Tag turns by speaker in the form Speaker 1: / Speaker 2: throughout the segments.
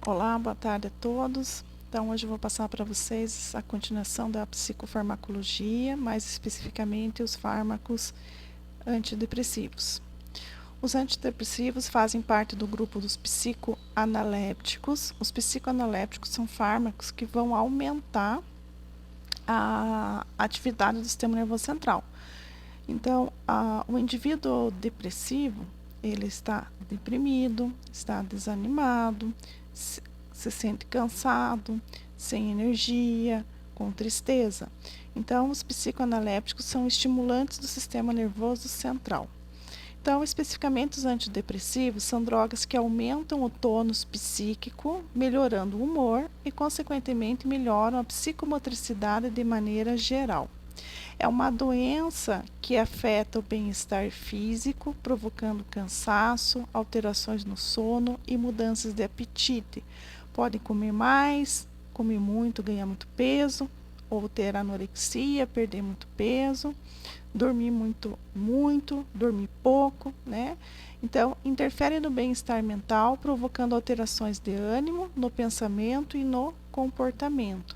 Speaker 1: Olá, boa tarde a todos. Então, hoje eu vou passar para vocês a continuação da psicofarmacologia, mais especificamente os fármacos antidepressivos. Os antidepressivos fazem parte do grupo dos psicoanalépticos. Os psicoanalépticos são fármacos que vão aumentar a atividade do sistema nervoso central. Então, o indivíduo depressivo, ele está deprimido, está desanimado, se sente cansado, sem energia, com tristeza. Então, os psicoanalépticos são estimulantes do sistema nervoso central. Então, especificamente os antidepressivos são drogas que aumentam o tônus psíquico, melhorando o humor e, consequentemente, melhoram a psicomotricidade de maneira geral. É uma doença que afeta o bem-estar físico, provocando cansaço, alterações no sono e mudanças de apetite. Podem comer mais, comer muito, ganhar muito peso, ou ter anorexia, perder muito peso, dormir muito, dormir pouco, né? Então, interfere no bem-estar mental, provocando alterações de ânimo, no pensamento e no comportamento,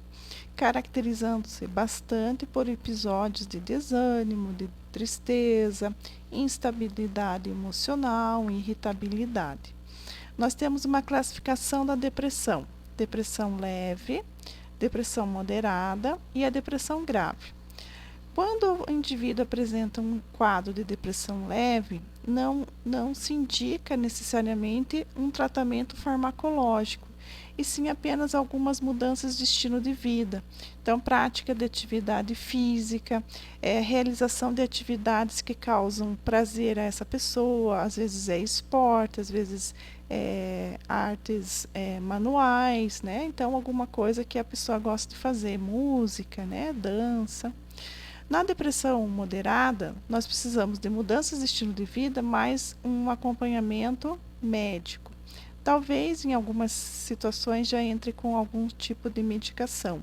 Speaker 1: caracterizando-se bastante por episódios de desânimo, de tristeza, instabilidade emocional, irritabilidade. Nós temos uma classificação da depressão: depressão leve, depressão moderada e a depressão grave. Quando o indivíduo apresenta um quadro de depressão leve, não se indica necessariamente um tratamento farmacológico, e sim apenas algumas mudanças de estilo de vida. Então, prática de atividade física, realização de atividades que causam prazer a essa pessoa, às vezes é esporte, às vezes artes manuais, né? Então, alguma coisa que a pessoa gosta de fazer, música, né? Dança. Na depressão moderada, nós precisamos de mudanças de estilo de vida, mais um acompanhamento médico. Talvez em algumas situações já entre com algum tipo de medicação.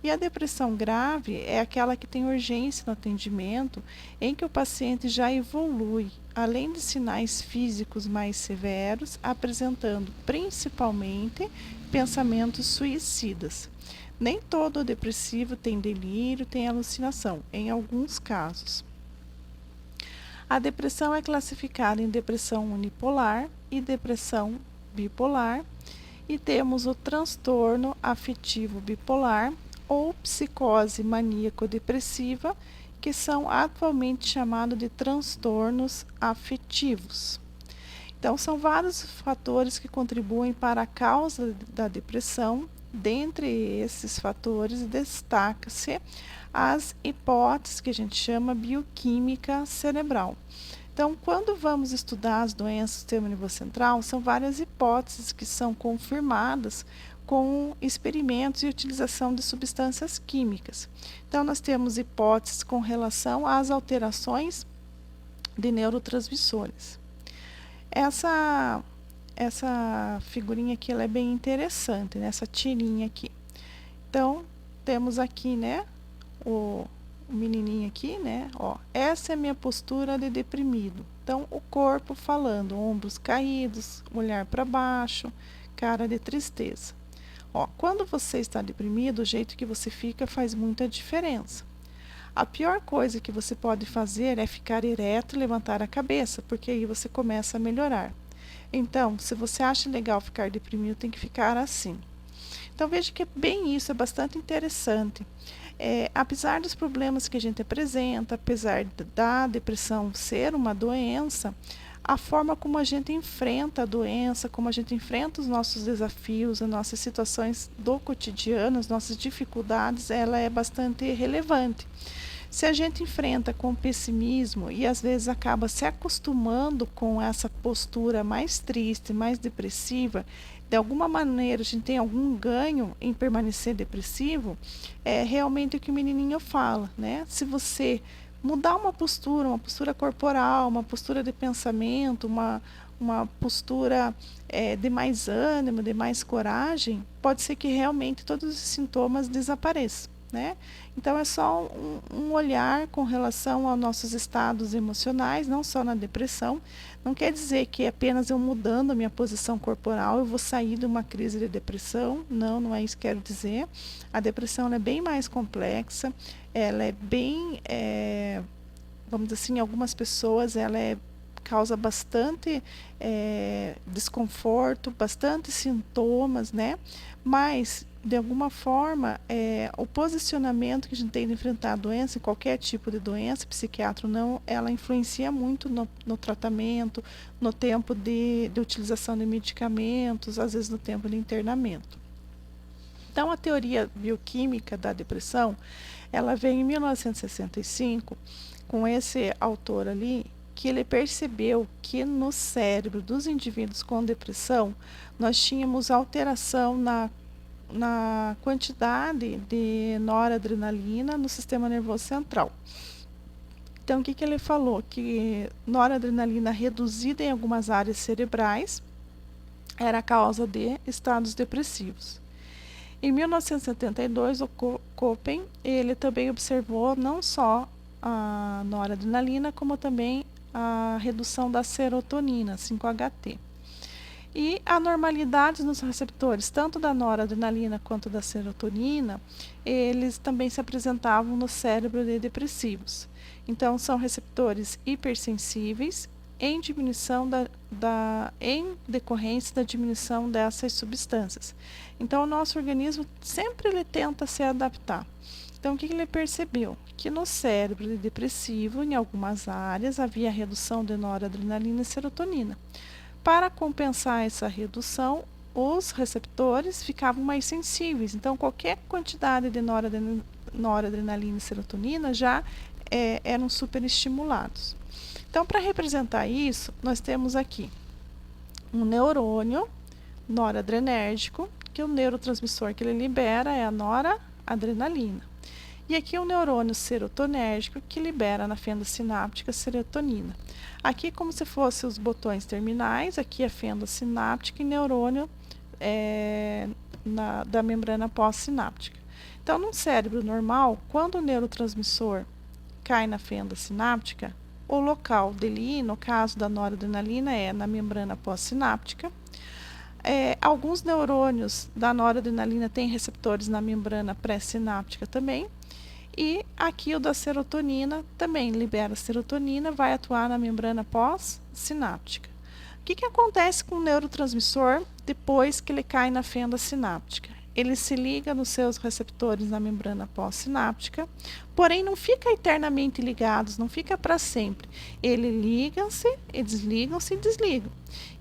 Speaker 1: E a depressão grave é aquela que tem urgência no atendimento, em que o paciente já evolui, além de sinais físicos mais severos, apresentando principalmente pensamentos suicidas. Nem todo depressivo tem delírio, tem alucinação, em alguns casos. A depressão é classificada em depressão unipolar e depressão bipolar, e temos o transtorno afetivo bipolar ou psicose maníaco-depressiva, que são atualmente chamados de transtornos afetivos. Então, são vários fatores que contribuem para a causa da depressão. Dentre esses fatores, destaca-se as hipóteses que a gente chama bioquímica cerebral. Então, quando vamos estudar as doenças do sistema nervoso central, são várias hipóteses que são confirmadas com experimentos e utilização de substâncias químicas. Então, nós temos hipóteses com relação às alterações de neurotransmissores. Essa figurinha aqui ela é bem interessante, né? Essa tirinha aqui. Então, temos aqui, né, o menininho aqui, né? Ó, essa é a minha postura de deprimido. Então, o corpo falando, ombros caídos, olhar para baixo, cara de tristeza. Ó, quando você está deprimido, o jeito que você fica faz muita diferença. A pior coisa que você pode fazer é ficar ereto e levantar a cabeça, porque aí você começa a melhorar. Então, se você acha legal ficar deprimido, tem que ficar assim. Então, veja que bem isso, é bastante interessante. Apesar dos problemas que a gente apresenta, apesar da depressão ser uma doença, a forma como a gente enfrenta a doença, como a gente enfrenta os nossos desafios, as nossas situações do cotidiano, as nossas dificuldades, ela é bastante relevante. Se a gente enfrenta com pessimismo e às vezes acaba se acostumando com essa postura mais triste, mais depressiva, de alguma maneira a gente tem algum ganho em permanecer depressivo, é realmente o que o menininho fala, né? Se você mudar uma postura corporal, uma postura de pensamento, uma postura de mais ânimo, de mais coragem, pode ser que realmente todos os sintomas desapareçam. né? Então, é só um olhar com relação aos nossos estados emocionais, não só na depressão. Não quer dizer que apenas eu mudando a minha posição corporal eu vou sair de uma crise de depressão. Não, não é isso que quero dizer. A depressão ela é bem mais complexa, ela é bem, vamos dizer assim, algumas pessoas causa bastante desconforto, bastante sintomas, né? Mas, de alguma forma, o posicionamento que a gente tem de enfrentar a doença, qualquer tipo de doença, psiquiatra ou não, ela influencia muito no tratamento, no tempo de utilização de medicamentos, às vezes no tempo de internamento. Então, a teoria bioquímica da depressão, ela veio em 1965, com esse autor ali, que ele percebeu que no cérebro dos indivíduos com depressão, nós tínhamos alteração na quantidade de noradrenalina no sistema nervoso central. Então, o que ele falou? Que noradrenalina reduzida em algumas áreas cerebrais era a causa de estados depressivos. Em 1972, o Köppen, ele também observou não só a noradrenalina, como também a redução da serotonina, 5-HT. E anormalidades nos receptores, tanto da noradrenalina quanto da serotonina, eles também se apresentavam no cérebro de depressivos. Então, são receptores hipersensíveis em diminuição em decorrência da diminuição dessas substâncias. Então, o nosso organismo sempre ele tenta se adaptar. Então, o que ele percebeu? Que no cérebro de depressivo, em algumas áreas, havia redução de noradrenalina e serotonina. Para compensar essa redução, os receptores ficavam mais sensíveis. Então, qualquer quantidade de noradrenalina e serotonina já eram superestimulados. Então, para representar isso, nós temos aqui um neurônio noradrenérgico, que o neurotransmissor que ele libera é a noradrenalina. E aqui um neurônio serotonérgico que libera na fenda sináptica serotonina. Aqui como se fossem os botões terminais, aqui a fenda sináptica e neurônio da membrana pós-sináptica. Então, num cérebro normal, quando o neurotransmissor cai na fenda sináptica, o local dele, no caso da noradrenalina, é na membrana pós-sináptica. Alguns neurônios da noradrenalina têm receptores na membrana pré-sináptica também. E aqui o da serotonina também libera serotonina, vai atuar na membrana pós-sináptica. O que acontece com o neurotransmissor depois que ele cai na fenda sináptica? Ele se liga nos seus receptores na membrana pós-sináptica, porém não fica eternamente ligados, não fica para sempre. Ele ligam-se, desligam-se e desligam.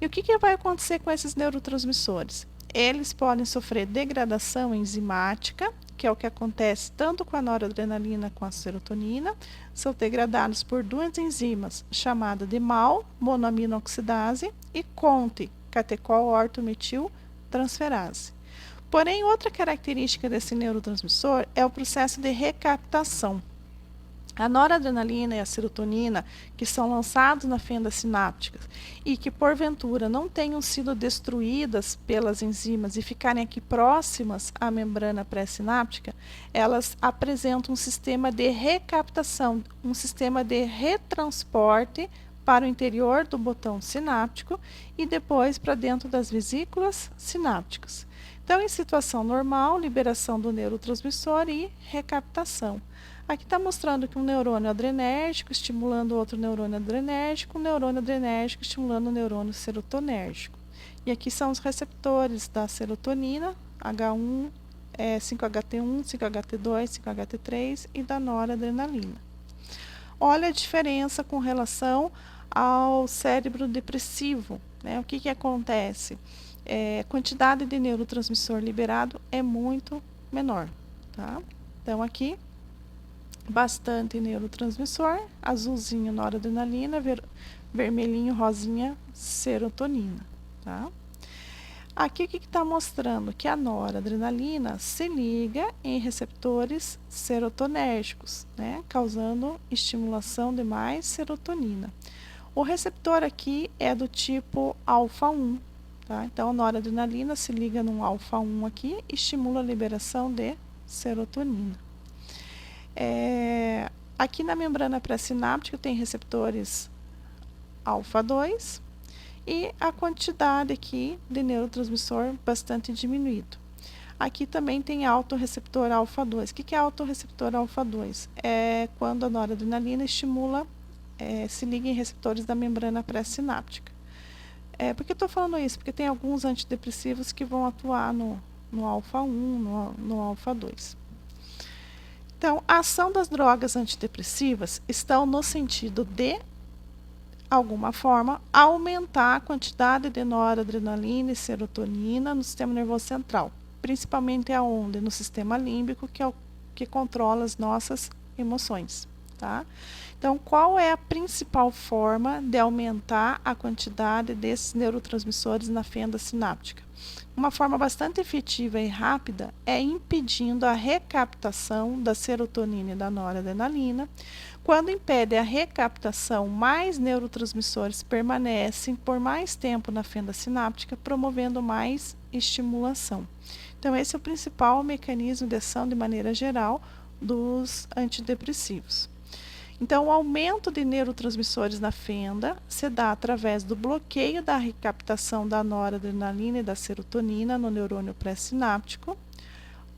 Speaker 1: E o que vai acontecer com esses neurotransmissores? Eles podem sofrer degradação enzimática, que é o que acontece tanto com a noradrenalina como com a serotonina, são degradados por duas enzimas chamadas de MAO, monoaminoxidase, e CONT, catecol-ortometil-transferase. Porém, outra característica desse neurotransmissor é o processo de recaptação. A noradrenalina e a serotonina, que são lançados na fenda sináptica e que porventura não tenham sido destruídas pelas enzimas e ficarem aqui próximas à membrana pré-sináptica, elas apresentam um sistema de recaptação, um sistema de retransporte para o interior do botão sináptico e depois para dentro das vesículas sinápticas. Então, em situação normal, liberação do neurotransmissor e recaptação. Aqui está mostrando que um neurônio adrenérgico estimulando outro neurônio adrenérgico, um neurônio adrenérgico estimulando o neurônio serotonérgico. E aqui são os receptores da serotonina, H1, 5-HT1, 5-HT2, 5-HT3 e da noradrenalina. Olha a diferença com relação ao cérebro depressivo, né? O que acontece? A quantidade de neurotransmissor liberado é muito menor, tá? Então, aqui bastante neurotransmissor, azulzinho noradrenalina, vermelhinho, rosinha, serotonina, tá? Aqui o que está mostrando? Que a noradrenalina se liga em receptores serotonérgicos, né? Causando estimulação de mais serotonina. O receptor aqui é do tipo alfa-1, tá? Então a noradrenalina se liga num alfa-1 aqui e estimula a liberação de serotonina. Aqui na membrana pré-sináptica tem receptores alfa-2 e a quantidade aqui de neurotransmissor bastante diminuído. Aqui também tem autorreceptor alfa-2. O que é autorreceptor alfa-2? É quando a noradrenalina estimula, se liga em receptores da membrana pré-sináptica. Por que eu estou falando isso? Porque tem alguns antidepressivos que vão atuar no alfa-1, no alfa-2. Então, a ação das drogas antidepressivas estão no sentido de, alguma forma, aumentar a quantidade de noradrenalina e serotonina no sistema nervoso central, principalmente aonde? No sistema límbico, que é o que controla as nossas emoções, tá? Então, qual é a principal forma de aumentar a quantidade desses neurotransmissores na fenda sináptica? Uma forma bastante efetiva e rápida é impedindo a recaptação da serotonina e da noradrenalina. Quando impede a recaptação, mais neurotransmissores permanecem por mais tempo na fenda sináptica, promovendo mais estimulação. Então, esse é o principal mecanismo de ação, de maneira geral, dos antidepressivos. Então, o aumento de neurotransmissores na fenda se dá através do bloqueio da recaptação da noradrenalina e da serotonina no neurônio pré-sináptico.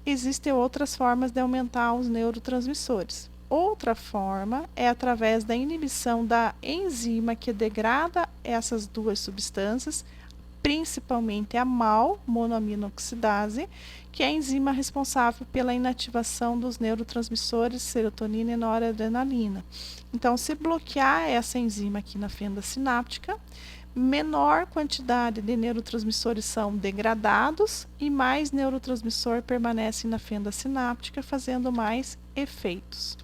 Speaker 1: Existem outras formas de aumentar os neurotransmissores. Outra forma é através da inibição da enzima que degrada essas duas substâncias, principalmente a MAO, monoaminoxidase, que é a enzima responsável pela inativação dos neurotransmissores serotonina e noradrenalina. Então, se bloquear essa enzima aqui na fenda sináptica, menor quantidade de neurotransmissores são degradados e mais neurotransmissor permanece na fenda sináptica, fazendo mais efeitos.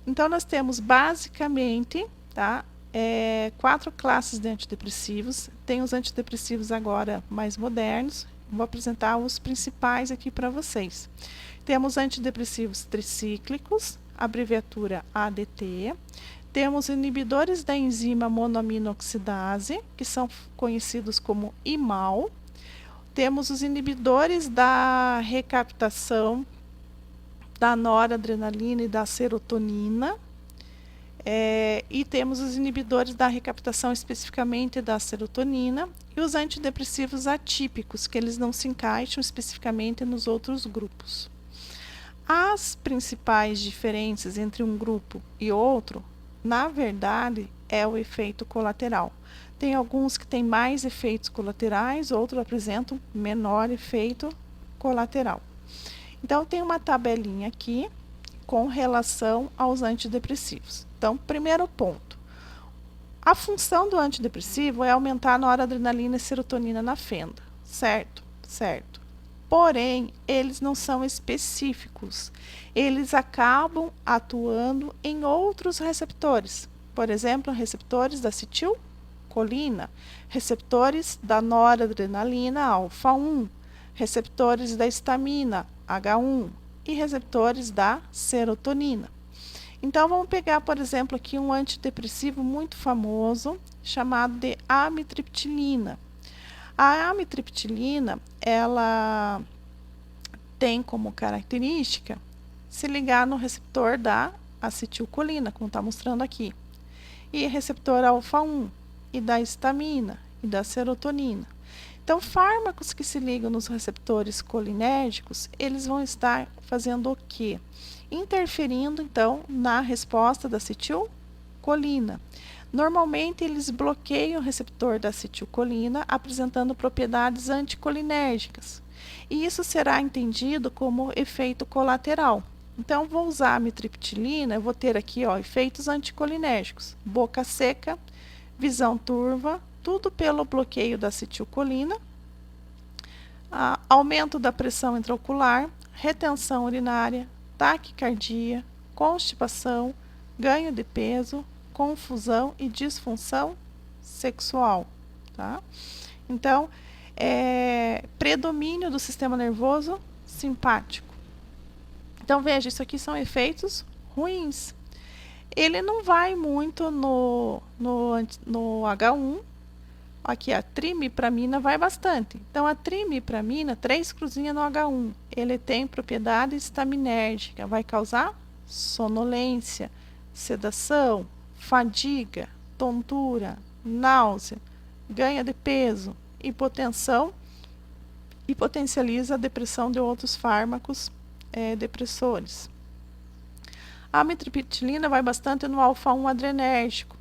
Speaker 1: Então, nós temos basicamente, tá, 4 classes de antidepressivos. Tem os antidepressivos agora mais modernos. Vou apresentar os principais aqui para vocês. Temos antidepressivos tricíclicos, abreviatura ADT. Temos inibidores da enzima monoaminoxidase, que são conhecidos como IMAL. Temos os inibidores da recaptação da noradrenalina e da serotonina. E temos os inibidores da recaptação especificamente da serotonina e os antidepressivos atípicos, que eles não se encaixam especificamente nos outros grupos. As principais diferenças entre um grupo e outro, na verdade, é o efeito colateral. Tem alguns que têm mais efeitos colaterais, outros apresentam menor efeito colateral. Então, tem uma tabelinha aqui com relação aos antidepressivos. Então, primeiro ponto. A função do antidepressivo é aumentar a noradrenalina e serotonina na fenda, certo? Certo. Porém, eles não são específicos. Eles acabam atuando em outros receptores. Por exemplo, receptores da acetilcolina, receptores da noradrenalina alfa-1, receptores da histamina H1 e receptores da serotonina. Então, vamos pegar, por exemplo, aqui um antidepressivo muito famoso, chamado de amitriptilina. A amitriptilina, ela tem como característica se ligar no receptor da acetilcolina, como está mostrando aqui, e receptor alfa-1, e da histamina, e da serotonina. Então, fármacos que se ligam nos receptores colinérgicos, eles vão estar fazendo o quê? Interferindo, então, na resposta da acetilcolina. Normalmente, eles bloqueiam o receptor da acetilcolina, apresentando propriedades anticolinérgicas. E isso será entendido como efeito colateral. Então, vou usar a amitriptilina, eu vou ter aqui, ó, efeitos anticolinérgicos. Boca seca, visão turva, tudo pelo bloqueio da acetilcolina. Aumento da pressão intraocular, retenção urinária, taquicardia, constipação, ganho de peso, confusão e disfunção sexual, tá? Então, predomínio do sistema nervoso simpático. Então, veja, isso aqui são efeitos ruins. Ele não vai muito no H1. Aqui, a trimipramina vai bastante. Então, a trimipramina, 3 cruzinhas no H1, ele tem propriedade estaminérgica, vai causar sonolência, sedação, fadiga, tontura, náusea, ganha de peso, hipotensão e potencializa a depressão de outros fármacos depressores. A amitriptilina vai bastante no alfa-1 adrenérgico.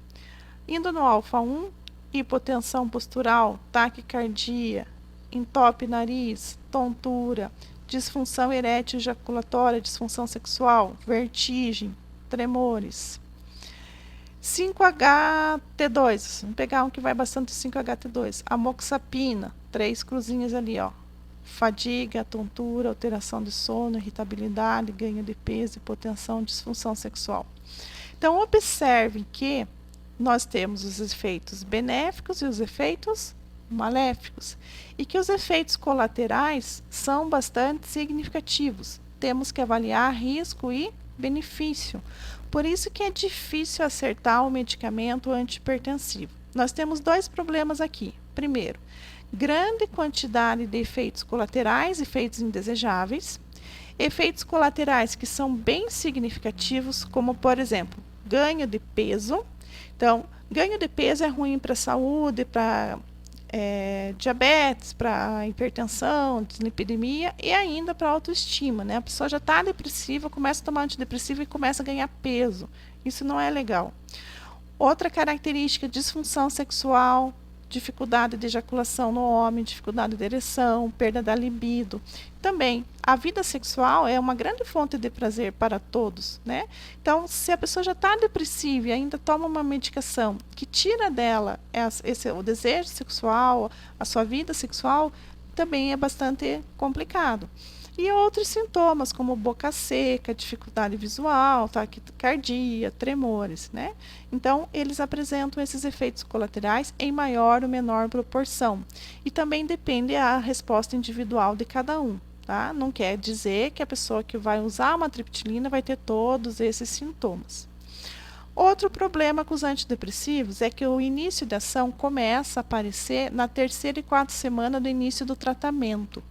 Speaker 1: Indo no alfa-1, hipotensão postural, taquicardia, entope nariz, tontura, disfunção erétil ejaculatória, disfunção sexual, vertigem, tremores. 5-HT2, vamos pegar um que vai bastante 5-HT2, amoxapina, 3 cruzinhas ali, ó. Fadiga, tontura, alteração de sono, irritabilidade, ganho de peso, hipotensão, disfunção sexual. Então, observem que nós temos os efeitos benéficos e os efeitos maléficos, e que os efeitos colaterais são bastante significativos. Temos que avaliar risco e benefício. Por isso que é difícil acertar o medicamento antihipertensivo. Nós temos 2 problemas aqui. Primeiro, grande quantidade de efeitos colaterais, efeitos indesejáveis, efeitos colaterais que são bem significativos, como, por exemplo, ganho de peso. Então, ganho de peso é ruim para a saúde, para diabetes, para hipertensão, dislipidemia e ainda para autoestima, né? A pessoa já está depressiva, começa a tomar antidepressivo e começa a ganhar peso. Isso não é legal. Outra característica, disfunção sexual, dificuldade de ejaculação no homem, dificuldade de ereção, perda da libido. Também, a vida sexual é uma grande fonte de prazer para todos, né? Então, se a pessoa já está depressiva e ainda toma uma medicação que tira dela o desejo sexual, a sua vida sexual, também é bastante complicado. E outros sintomas, como boca seca, dificuldade visual, taquicardia, tremores, né? Então, eles apresentam esses efeitos colaterais em maior ou menor proporção. E também depende da resposta individual de cada um, tá? Não quer dizer que a pessoa que vai usar uma triptilina vai ter todos esses sintomas. Outro problema com os antidepressivos é que o início de ação começa a aparecer na 3ª e 4ª semana do início do tratamento.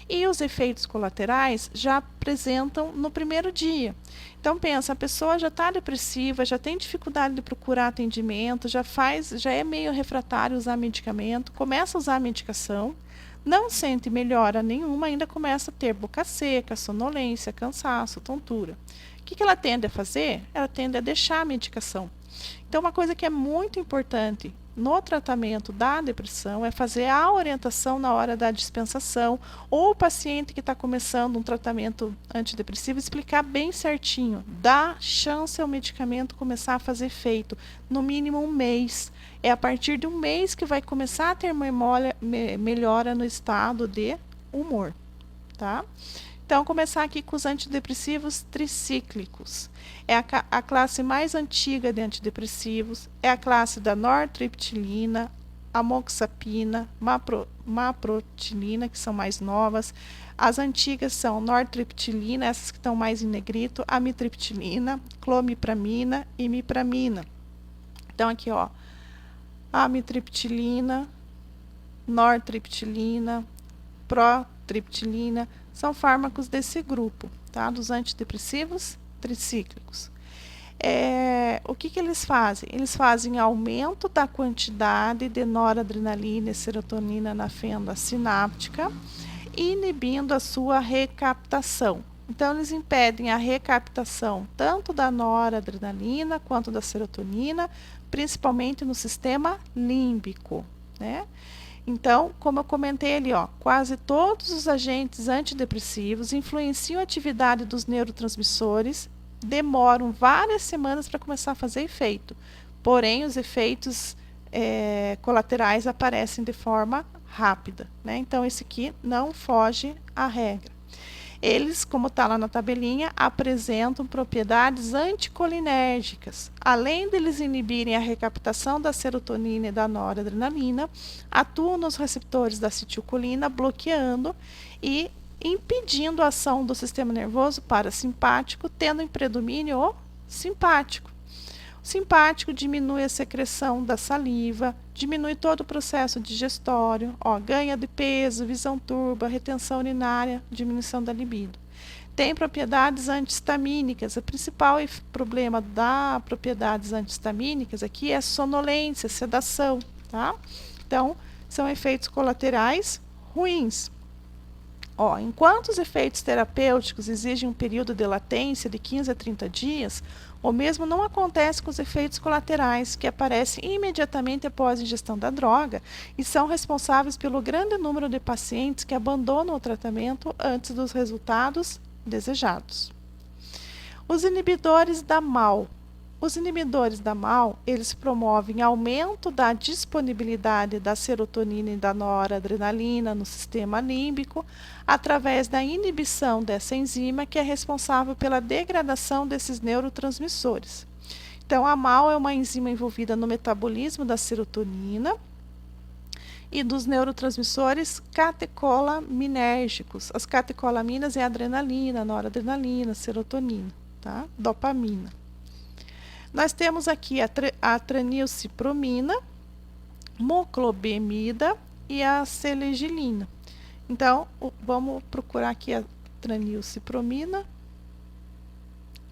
Speaker 1: E os efeitos colaterais já apresentam no primeiro dia. Então pensa, a pessoa já está depressiva, já tem dificuldade de procurar atendimento, já é meio refratário a usar medicamento, começa a usar a medicação, não sente melhora nenhuma, ainda começa a ter boca seca, sonolência, cansaço, tontura. O que ela tende a fazer? Ela tende a deixar a medicação. Então, uma coisa que é muito importante no tratamento da depressão é fazer a orientação na hora da dispensação, ou o paciente que está começando um tratamento antidepressivo explicar bem certinho, dar chance ao medicamento começar a fazer efeito, no mínimo 1 mês. É a partir de 1 mês que vai começar a ter melhora no estado de humor, tá? Então, começar aqui com os antidepressivos tricíclicos. É a classe mais antiga de antidepressivos, é a classe da nortriptilina, amoxapina, maprotilina, que são mais novas. As antigas são nortriptilina, essas que estão mais em negrito, amitriptilina, clomipramina e imipramina. Então, aqui, ó, amitriptilina, nortriptilina, protriptilina, são fármacos desse grupo, tá? Dos antidepressivos tricíclicos. O que eles fazem? Eles fazem aumento da quantidade de noradrenalina e serotonina na fenda sináptica, inibindo a sua recaptação. Então, eles impedem a recaptação tanto da noradrenalina quanto da serotonina, principalmente no sistema límbico, né? Então, como eu comentei ali, ó, quase todos os agentes antidepressivos influenciam a atividade dos neurotransmissores, demoram várias semanas para começar a fazer efeito. Porém, os efeitos colaterais aparecem de forma rápida, né? Então, esse aqui não foge à regra. Eles, como está lá na tabelinha, apresentam propriedades anticolinérgicas. Além deles inibirem a recaptação da serotonina e da noradrenalina, atuam nos receptores da acetilcolina, bloqueando e impedindo a ação do sistema nervoso parasimpático, tendo em predomínio o simpático. O simpático diminui a secreção da saliva, diminui todo o processo digestório, ganha de peso, visão turva, retenção urinária, diminuição da libido. Tem propriedades antihistamínicas. O principal problema da propriedades antihistamínicas aqui é sonolência, sedação, tá? Então, são efeitos colaterais ruins. Ó, enquanto os efeitos terapêuticos exigem um período de latência de 15 a 30 dias, o mesmo não acontece com os efeitos colaterais, que aparecem imediatamente após a ingestão da droga e são responsáveis pelo grande número de pacientes que abandonam o tratamento antes dos resultados desejados. Os inibidores da MAO. Os inibidores da MAO, eles promovem aumento da disponibilidade da serotonina e da noradrenalina no sistema límbico através da inibição dessa enzima que é responsável pela degradação desses neurotransmissores. Então, a MAO é uma enzima envolvida no metabolismo da serotonina e dos neurotransmissores catecolaminérgicos. As catecolaminas é a adrenalina, noradrenalina, serotonina, tá? Dopamina. Nós temos aqui a tranilcipromina, moclobemida e a selegilina. Então, vamos procurar aqui a tranilcipromina.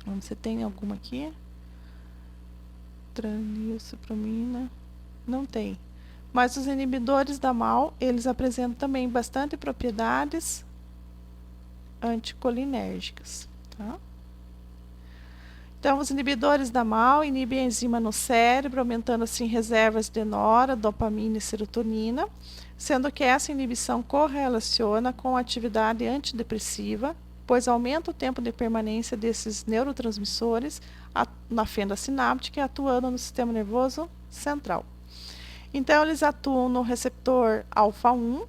Speaker 1: Vamos ver se tem alguma aqui. Tranilcipromina, não tem. Mas os inibidores da MAO, eles apresentam também bastante propriedades anticolinérgicas, tá? Então, os inibidores da MAO inibem a enzima no cérebro, aumentando assim reservas de nora, dopamina e serotonina, sendo que essa inibição correlaciona com a atividade antidepressiva, pois aumenta o tempo de permanência desses neurotransmissores na fenda sináptica, atuando no sistema nervoso central. Então, eles atuam no receptor alfa-1,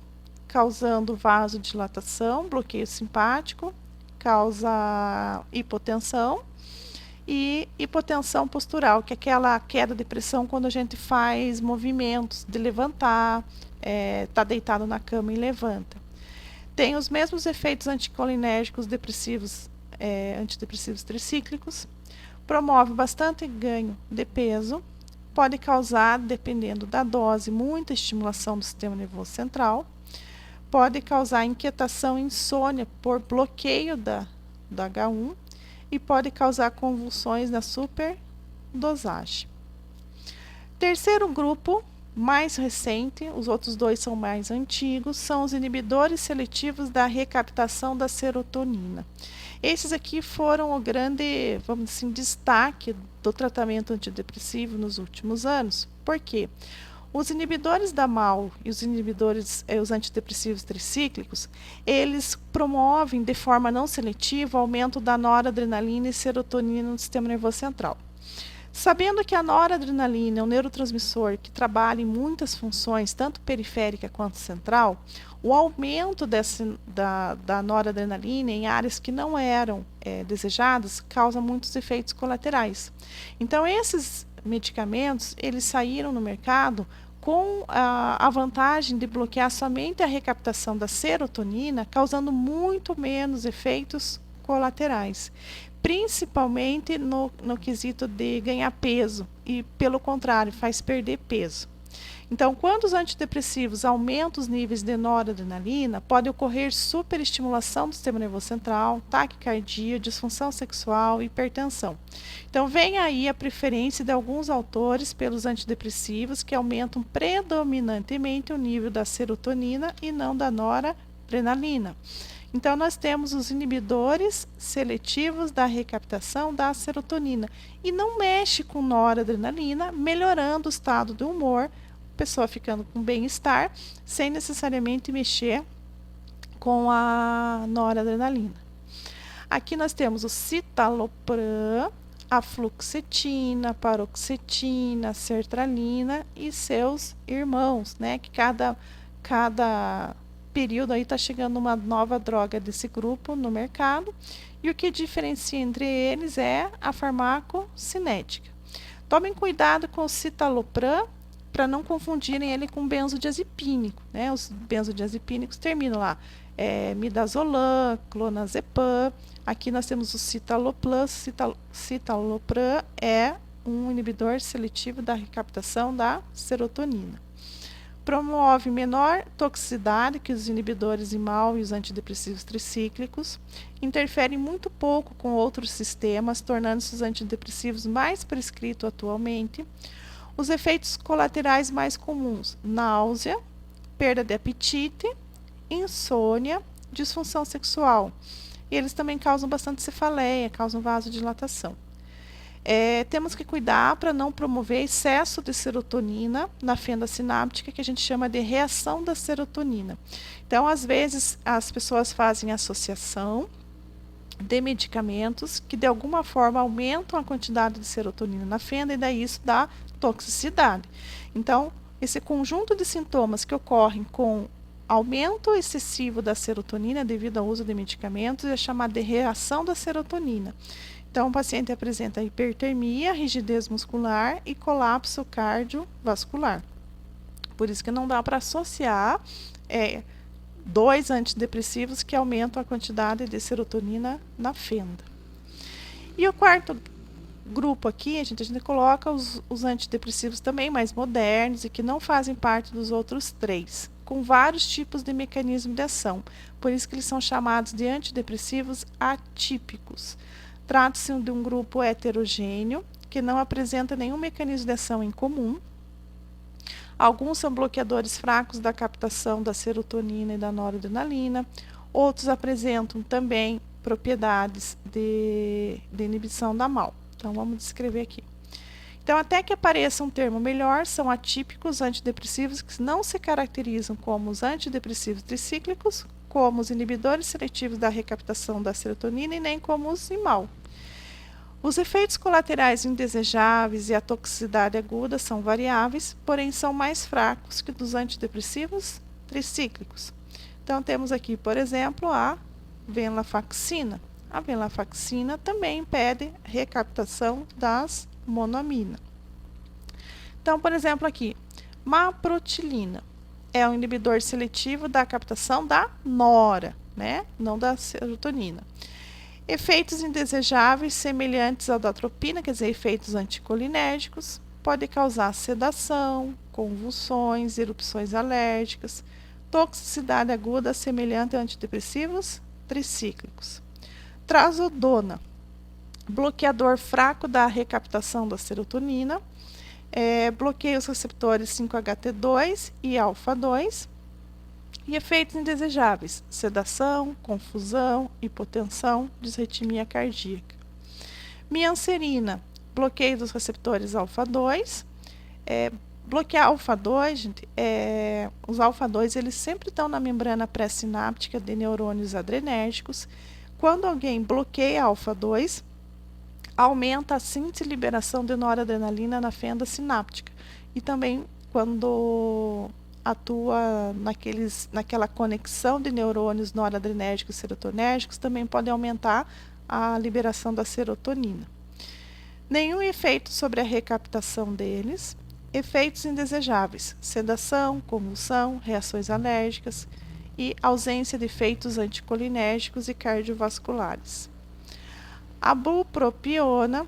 Speaker 1: causando vasodilatação, bloqueio simpático, causa hipotensão, e hipotensão postural, que é aquela queda de pressão quando a gente faz movimentos de levantar, tá deitado na cama e levanta. Tem os mesmos efeitos anticolinérgicos depressivos, antidepressivos tricíclicos, promove bastante ganho de peso, pode causar, dependendo da dose, muita estimulação do sistema nervoso central, pode causar inquietação e insônia por bloqueio da H1, e pode causar convulsões na superdosagem. Terceiro grupo, mais recente, os outros dois são mais antigos, são os inibidores seletivos da recaptação da serotonina. Esses aqui foram o grande, vamos dizer assim, destaque do tratamento antidepressivo nos últimos anos. Por quê? Os inibidores da MAO e os antidepressivos tricíclicos, eles promovem de forma não seletiva o aumento da noradrenalina e serotonina no sistema nervoso central. Sabendo que a noradrenalina é um neurotransmissor que trabalha em muitas funções, tanto periférica quanto central, o aumento da noradrenalina em áreas que não eram desejadas causa muitos efeitos colaterais. Então, esses medicamentos, eles saíram no mercado com a vantagem de bloquear somente a recaptação da serotonina, causando muito menos efeitos colaterais, principalmente no quesito de ganhar peso, e pelo contrário, faz perder peso. Então, quando os antidepressivos aumentam os níveis de noradrenalina, pode ocorrer superestimulação do sistema nervoso central, taquicardia, disfunção sexual e hipertensão. Então, vem aí a preferência de alguns autores pelos antidepressivos que aumentam predominantemente o nível da serotonina e não da noradrenalina. Então, nós temos os inibidores seletivos da recaptação da serotonina e não mexe com noradrenalina, melhorando o estado do humor, pessoa ficando com bem-estar, sem necessariamente mexer com a noradrenalina. Aqui nós temos o citalopram, a fluoxetina, paroxetina, sertralina e seus irmãos, né? Que cada período aí está chegando uma nova droga desse grupo no mercado, e o que diferencia entre eles é a farmacocinética. Tomem cuidado com o citalopram para não confundirem ele com benzodiazepínico, né? Os benzodiazepínicos terminam lá, midazolam, clonazepam. Aqui nós temos o citalopram. Citalopram é um inibidor seletivo da recaptação da serotonina. Promove menor toxicidade que os inibidores IMAL e os antidepressivos tricíclicos. Interfere muito pouco com outros sistemas, tornando-se os antidepressivos mais prescritos atualmente. Os efeitos colaterais mais comuns: náusea, perda de apetite, insônia, disfunção sexual. E eles também causam bastante cefaleia, causam vasodilatação. Temos que cuidar para não promover excesso de serotonina na fenda sináptica, que a gente chama de reação da serotonina. Então, às vezes, as pessoas fazem associação de medicamentos que, de alguma forma, aumentam a quantidade de serotonina na fenda e daí isso dá toxicidade. Então, esse conjunto de sintomas que ocorrem com aumento excessivo da serotonina devido ao uso de medicamentos é chamado de reação da serotonina. Então, o paciente apresenta hipertermia, rigidez muscular e colapso cardiovascular. Por isso que não dá para associar dois antidepressivos que aumentam a quantidade de serotonina na fenda. E o quarto grupo aqui, a gente coloca os antidepressivos também mais modernos e que não fazem parte dos outros três, com vários tipos de mecanismo de ação. Por isso que eles são chamados de antidepressivos atípicos. Trata-se de um grupo heterogêneo, que não apresenta nenhum mecanismo de ação em comum. Alguns são bloqueadores fracos da captação da serotonina e da noradrenalina. Outros apresentam também propriedades de inibição da MAO. Então, vamos descrever aqui. Então, até que apareça um termo melhor, são atípicos antidepressivos que não se caracterizam como os antidepressivos tricíclicos, como os inibidores seletivos da recaptação da serotonina e nem como os IMAL. Os efeitos colaterais indesejáveis e a toxicidade aguda são variáveis, porém são mais fracos que dos antidepressivos tricíclicos. Então, temos aqui, por exemplo, a venlafaxina. A venlafaxina também impede a recaptação das monoamina. Então, por exemplo, aqui, maprotilina é um inibidor seletivo da captação da nora, né? Não da serotonina. Efeitos indesejáveis semelhantes ao da atropina, quer dizer, efeitos anticolinérgicos, pode causar sedação, convulsões, erupções alérgicas, toxicidade aguda semelhante a antidepressivos tricíclicos. Trazodona, bloqueador fraco da recaptação da serotonina, bloqueia os receptores 5-HT2 e alfa-2, e efeitos indesejáveis, sedação, confusão, hipotensão, disritmia cardíaca. Mianserina, bloqueio dos receptores alfa-2. Bloquear alfa-2, gente, os alfa-2 eles sempre estão na membrana pré-sináptica de neurônios adrenérgicos. Quando alguém bloqueia alfa-2, aumenta a síntese e liberação de noradrenalina na fenda sináptica. E também quando atua naquela conexão de neurônios noradrenérgicos e serotonérgicos, também pode aumentar a liberação da serotonina. Nenhum efeito sobre a recaptação deles. Efeitos indesejáveis, sedação, convulsão, reações alérgicas e ausência de efeitos anticolinérgicos e cardiovasculares. A bupropiona,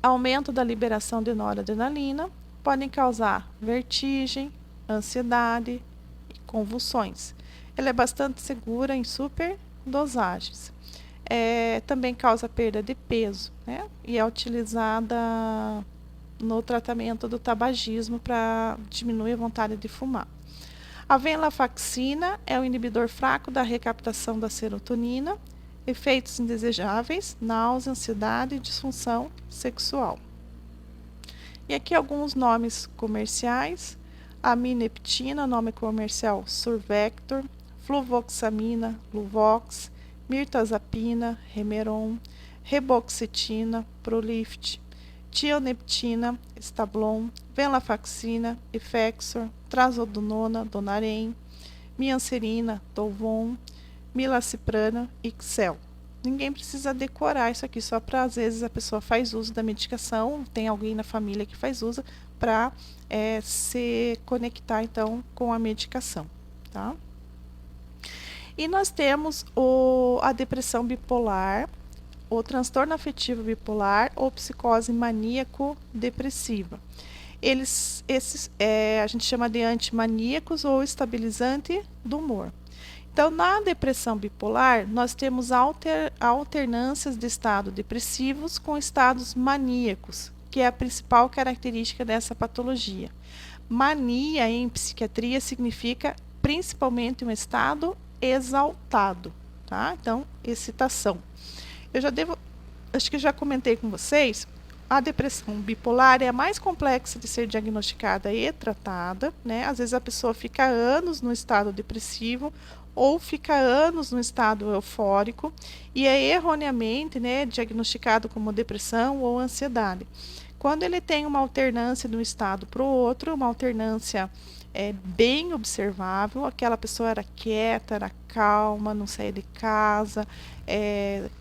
Speaker 1: aumento da liberação de noradrenalina, podem causar vertigem, ansiedade e convulsões. Ela é bastante segura em superdosagens. Também causa perda de peso, né? E é utilizada no tratamento do tabagismo para diminuir a vontade de fumar. A venlafaxina é um inibidor fraco da recaptação da serotonina, efeitos indesejáveis, náusea, ansiedade e disfunção sexual. E aqui alguns nomes comerciais: amineptina, nome comercial Survector, fluvoxamina, Luvox, mirtazapina, Remeron, reboxetina, Prolift, tioneptina, Stablon, venlafaxina, Effexor, trazodonona, Donarem, mianserina, Tolvon, milaciprana e Xel. Ninguém precisa decorar isso aqui, só para às vezes a pessoa faz uso da medicação, tem alguém na família que faz uso para se conectar então com a medicação, tá? E nós temos a depressão bipolar, o transtorno afetivo bipolar ou psicose maníaco-depressiva. a gente chama de antimaníacos ou estabilizante do humor. Então, na depressão bipolar, nós temos alternâncias de estados depressivos com estados maníacos, que é a principal característica dessa patologia. Mania em psiquiatria significa principalmente um estado exaltado, tá? Então, excitação. Acho que já comentei com vocês, a depressão bipolar é a mais complexa de ser diagnosticada e tratada, né? Às vezes a pessoa fica anos no estado depressivo ou fica anos no estado eufórico e é erroneamente, né, diagnosticado como depressão ou ansiedade. Quando ele tem uma alternância de um estado para o outro, uma alternância bem observável, aquela pessoa era quieta, era calma, não saía de casa,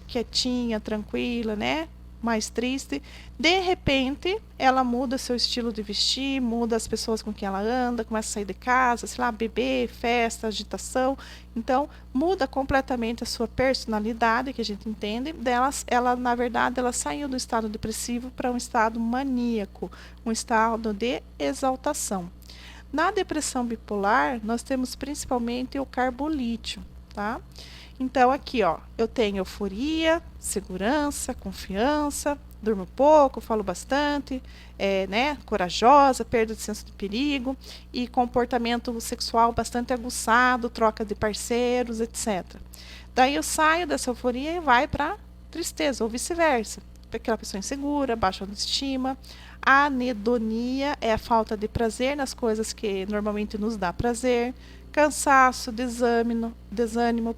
Speaker 1: quietinha, tranquila, né? Mais triste. De repente, ela muda seu estilo de vestir, muda as pessoas com quem ela anda, começa a sair de casa, sei lá, beber, festa, agitação. Então, muda completamente a sua personalidade, que a gente entende. Ela, na verdade, ela saiu do estado depressivo para um estado maníaco, um estado de exaltação. Na depressão bipolar, nós temos principalmente o carbolítio, tá? Então, aqui, ó, eu tenho euforia, segurança, confiança, durmo pouco, falo bastante, né, corajosa, perda de senso de perigo e comportamento sexual bastante aguçado, troca de parceiros, etc. Daí eu saio dessa euforia e vai para tristeza, ou vice-versa. Aquela pessoa insegura, baixa autoestima. A anedonia é a falta de prazer nas coisas que normalmente nos dá prazer. Cansaço, desânimo,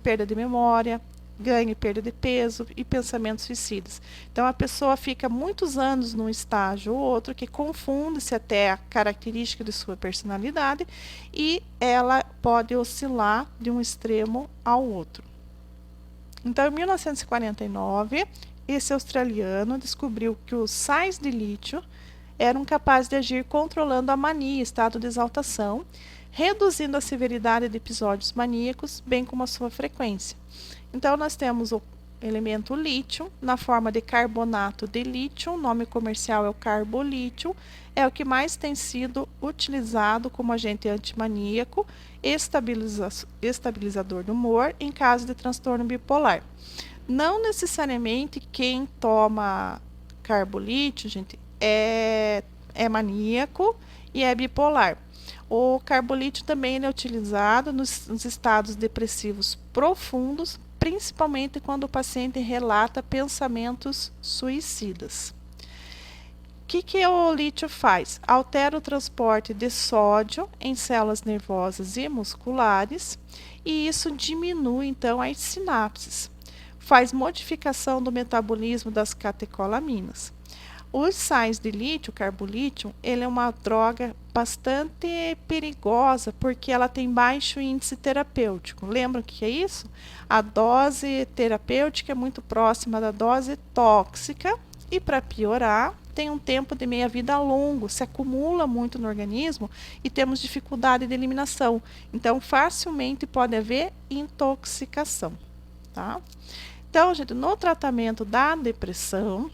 Speaker 1: perda de memória, ganho e perda de peso e pensamentos suicidas. Então a pessoa fica muitos anos num estágio ou outro que confunde-se até a característica de sua personalidade e ela pode oscilar de um extremo ao outro. Então, em 1949, esse australiano descobriu que os sais de lítio eram capazes de agir controlando a mania, estado de exaltação, reduzindo a severidade de episódios maníacos, bem como a sua frequência. Então, nós temos o elemento lítio na forma de carbonato de lítio, o nome comercial é o carbolítio, é o que mais tem sido utilizado como agente antimaníaco, estabilizador do humor em caso de transtorno bipolar. Não necessariamente quem toma carbolítio, gente, é maníaco e é bipolar. O carbolítio também é utilizado nos estados depressivos profundos, principalmente quando o paciente relata pensamentos suicidas. O que o lítio faz? Altera o transporte de sódio em células nervosas e musculares e isso diminui, então, as sinapses. Faz modificação do metabolismo das catecolaminas. Os sais de lítio, carbolítio, ele é uma droga bastante perigosa porque ela tem baixo índice terapêutico. Lembram o que é isso? A dose terapêutica é muito próxima da dose tóxica e, para piorar, tem um tempo de meia-vida longo, se acumula muito no organismo e temos dificuldade de eliminação. Então, facilmente pode haver intoxicação, tá? Então, gente, no tratamento da depressão,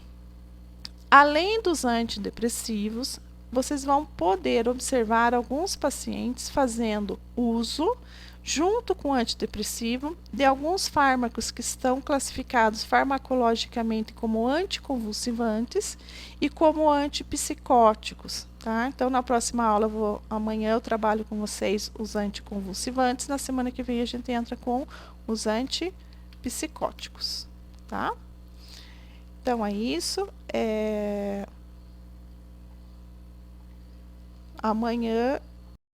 Speaker 1: além dos antidepressivos, vocês vão poder observar alguns pacientes fazendo uso, junto com o antidepressivo, de alguns fármacos que estão classificados farmacologicamente como anticonvulsivantes e como antipsicóticos. Tá? Então, na próxima aula, amanhã eu trabalho com vocês os anticonvulsivantes, na semana que vem a gente entra com os antipsicóticos. Tá? Então, é isso. Amanhã